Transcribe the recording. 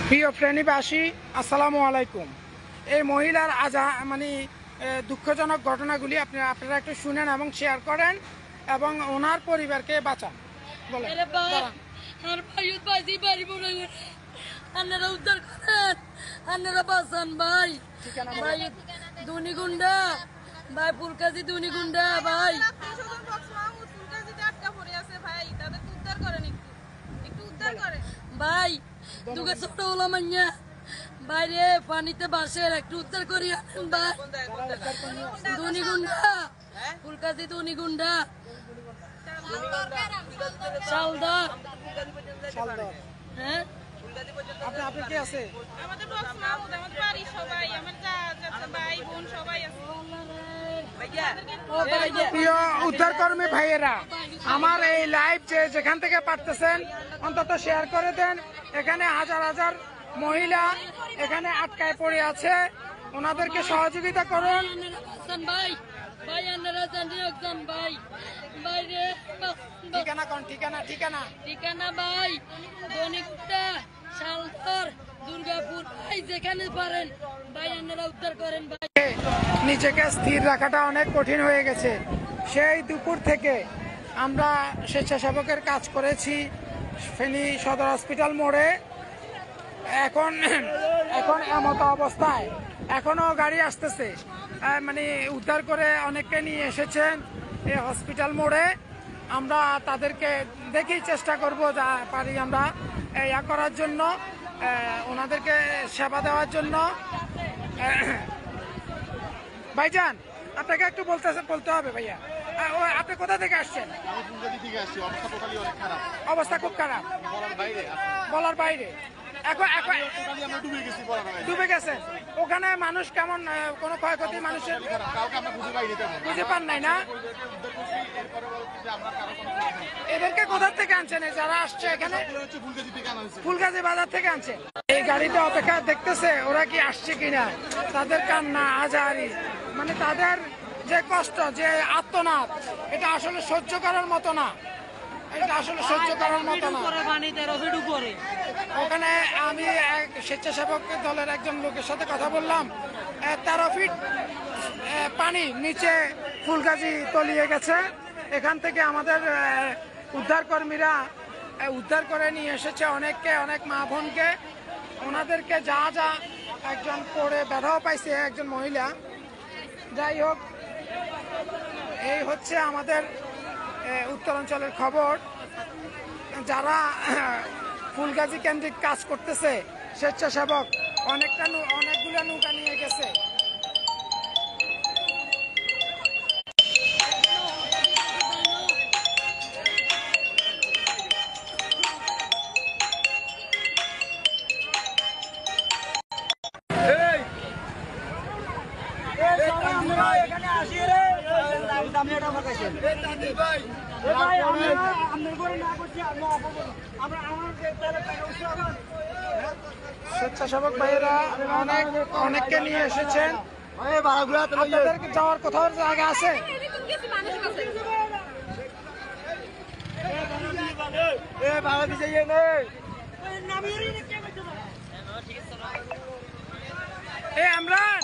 প্রিয় ফ্রেন্ডবাসী, আসসালামু আলাইকুম। এই মহিলার মানে দুঃখজনক ঘটনাগুলি আপনারা একটু শুনেন এবং শেয়ার করেন এবং ওনার পরিবারকে বাঁচান। বলেন। উদ্ধার করেন, আপনারা বাঁচান ভাই। ভাই দুনিগুন্ডা, ভাই ফুলকাজি দুনিগুন্ডা, ভাই ভাই দুগে ছোট হলো মাইয়া বাইরে পানিতে বাসের একটু উদ্ধার করি আনেন ভাই। দুনিগুন্ডা, ফুলকাজি দুনিগুন্ডা, শালদার। হ্যাঁ আপনি কি আছে? প্রিয় উদ্ধারকর্মী ভাইয়েরা, আমার এই লাইভ যেখান থেকে পারতেছেন অন্তত শেয়ার করে দেন। এখানে হাজার হাজার মহিলা এখানে আটকায় পড়ে আছে, ওনাদেরকে সহযোগিতা করুন। ঠিকানা কোন? ঠিকানা ভাই দনিকুটা, শালদর, দুর্গাপুর, ভাই যেখানে পারেন ভাই আপনারা উদ্ধার করেন ভাই। নিজেকে স্থির রাখাটা অনেক কঠিন হয়ে গেছে। সেই দুপুর থেকে আমরা স্বেচ্ছাসেবকের কাজ করেছি ফেনী সদর হসপিটাল মোড়ে। এখন এমতো অবস্থায় এখনো গাড়ি আসতেছে, মানে উদ্ধার করে অনেককে নিয়ে এসেছেন এই হসপিটাল মোড়ে। আমরা তাদেরকে দেখেই চেষ্টা করব যা পারি আমরা ইয়া করার জন্য, ওনাদেরকে সেবা দেওয়ার জন্য। ভাইজান, আপনাকে একটু বলতে হবে ভাইয়া, আপনি কোথা থেকে আসছেন? অবস্থা খুব খারাপ, বলার বাইরে। ডুবে গেছেন ওখানে মানুষ কেমন? কোনো ক্ষয়ক্ষতি মানুষের বুঝে পান নাই না? এদেরকে কোথা থেকে আনছেন যারা আসছে এখানে? ফুলগাজী বাজার থেকে আনছেন। এই গাড়িতে অপেক্ষা দেখতেছে ওরা কি আসছে কিনা। তাদের কান্না আজারি, মানে তাদের যে কষ্ট, যে আত্মনাদ, এটা আসলে সহ্য করার মতো না। ওখানে আমি স্বেচ্ছাসেবক দলের একজন লোকের সাথে কথা বললাম। 13 ফিট পানি নিচে ফুলগাজী তলিয়ে গেছে। এখান থেকে আমাদের উদ্ধারকর্মীরা উদ্ধার করে নিয়ে এসেছে অনেক মা বোনকে। ওনাদেরকে যা একজন পড়ে ব্যথাও পাইছে, একজন মহিলা। যাই হোক, এই হচ্ছে আমাদের উত্তরাঞ্চলের খবর। যারা ফুলগাজী কেন্দ্রিক কাজ করতেছে স্বেচ্ছাসেবক, অনেকগুলো নৌকা নিয়ে গেছে। স্বেচ্ছাসেবক ভাইয়েরা অনেককে নিয়ে এসেছেন। আপনাদের যাওয়ার কোথাও জায়গা আছে? ইমরান